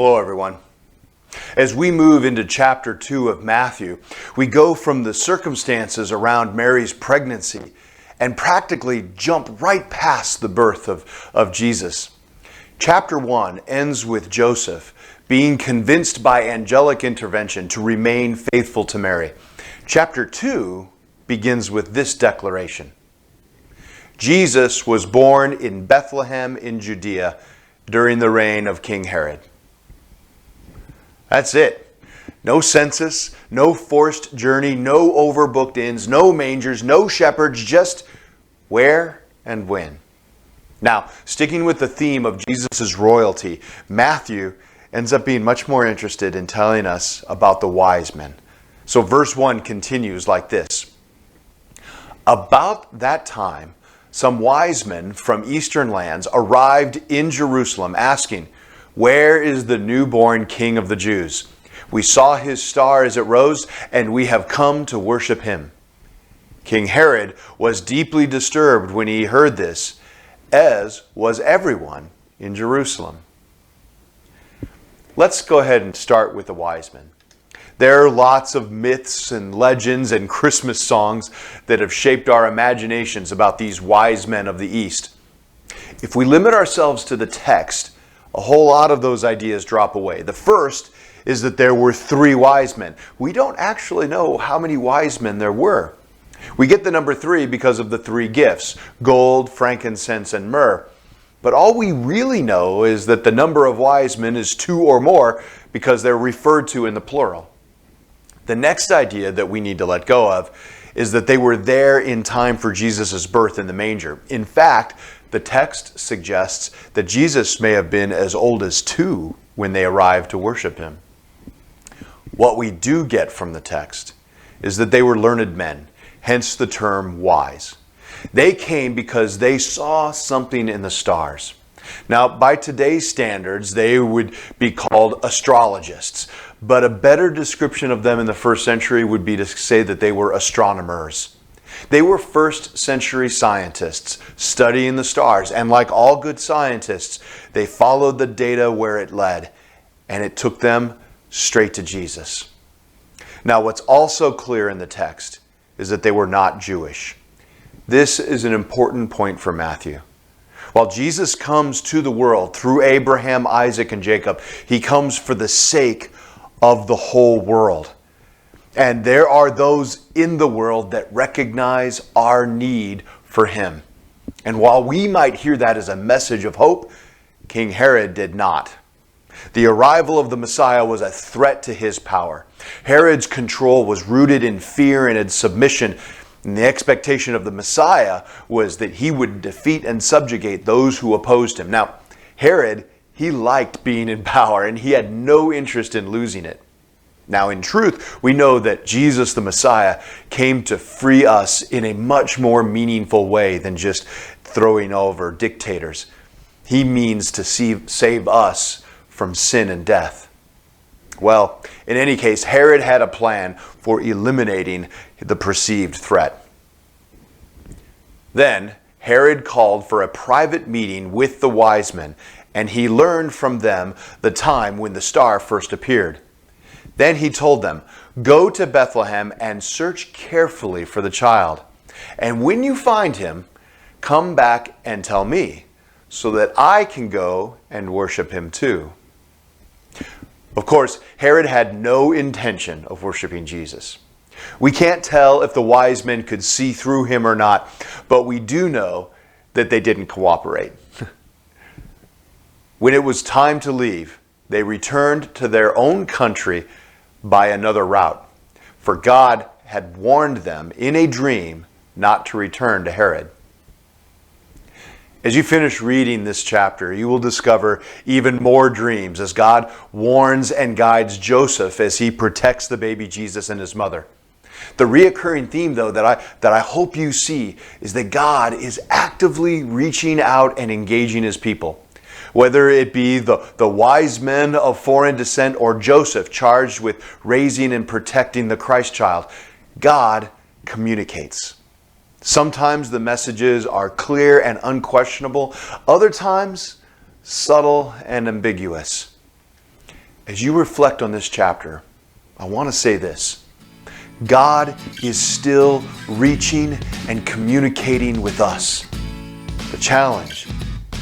Hello, everyone. As we move into chapter 2 of Matthew, we go from the circumstances around Mary's pregnancy and practically jump right past the birth of Jesus. Chapter 1 ends with Joseph being convinced by angelic intervention to remain faithful to Mary. Chapter 2 begins with this declaration. Jesus was born in Bethlehem in Judea during the reign of King Herod. That's it. No census, no forced journey, no overbooked inns, no mangers, no shepherds, just where and when. Now, sticking with the theme of Jesus' royalty, Matthew ends up being much more interested in telling us about the wise men. So verse 1 continues like this. About that time, some wise men from eastern lands arrived in Jerusalem asking, "Where is the newborn King of the Jews? We saw his star as it rose, and we have come to worship him." King Herod was deeply disturbed when he heard this, as was everyone in Jerusalem. Let's go ahead and start with the wise men. There are lots of myths and legends and Christmas songs that have shaped our imaginations about these wise men of the East. If we limit ourselves to the text, a whole lot of those ideas drop away. The first is that there were 3 wise men. We don't actually know how many wise men there were. We get the number 3 because of the 3 gifts, gold, frankincense, and myrrh. But all we really know is that the number of wise men is 2 or more because they're referred to in the plural. The next idea that we need to let go of is that they were there in time for Jesus' birth in the manger. In fact, the text suggests that Jesus may have been as old as 2 when they arrived to worship him. What we do get from the text is that they were learned men, hence the term wise. They came because they saw something in the stars. Now, by today's standards, they would be called astrologists, but a better description of them in the first century would be to say that they were astronomers. They were first century scientists studying the stars, and like all good scientists, they followed the data where it led, and it took them straight to Jesus. Now, what's also clear in the text is that they were not Jewish. This is an important point for Matthew. While Jesus comes to the world through Abraham, Isaac, and Jacob, he comes for the sake of the whole world. And there are those in the world that recognize our need for him. And while we might hear that as a message of hope, King Herod did not. The arrival of the Messiah was a threat to his power. Herod's control was rooted in fear and in submission. And the expectation of the Messiah was that he would defeat and subjugate those who opposed him. Now, Herod, he liked being in power and he had no interest in losing it. Now, in truth, we know that Jesus the Messiah came to free us in a much more meaningful way than just throwing over dictators. He means to save us from sin and death. Well, in any case, Herod had a plan for eliminating the perceived threat. Then, Herod called for a private meeting with the wise men, and he learned from them the time when the star first appeared. Then he told them, "Go to Bethlehem and search carefully for the child. And when you find him, come back and tell me, so that I can go and worship him too." Of course, Herod had no intention of worshiping Jesus. We can't tell if the wise men could see through him or not, but we do know that they didn't cooperate. When it was time to leave, they returned to their own country by another route, for God had warned them in a dream not to return to Herod. As you finish reading this chapter, you will discover even more dreams as God warns and guides Joseph as he protects the baby Jesus and his mother. The reoccurring theme, though, that I hope you see is that God is actively reaching out and engaging his people. Whether it be the wise men of foreign descent or Joseph charged with raising and protecting the Christ child, God communicates. Sometimes the messages are clear and unquestionable. Other times, subtle and ambiguous. As you reflect on this chapter, I want to say this. God is still reaching and communicating with us. The challenge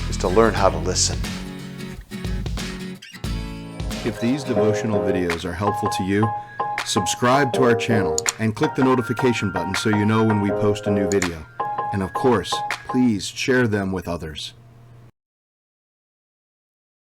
is to learn how to listen. If these devotional videos are helpful to you, subscribe to our channel and click the notification button so you know when we post a new video. And of course, please share them with others.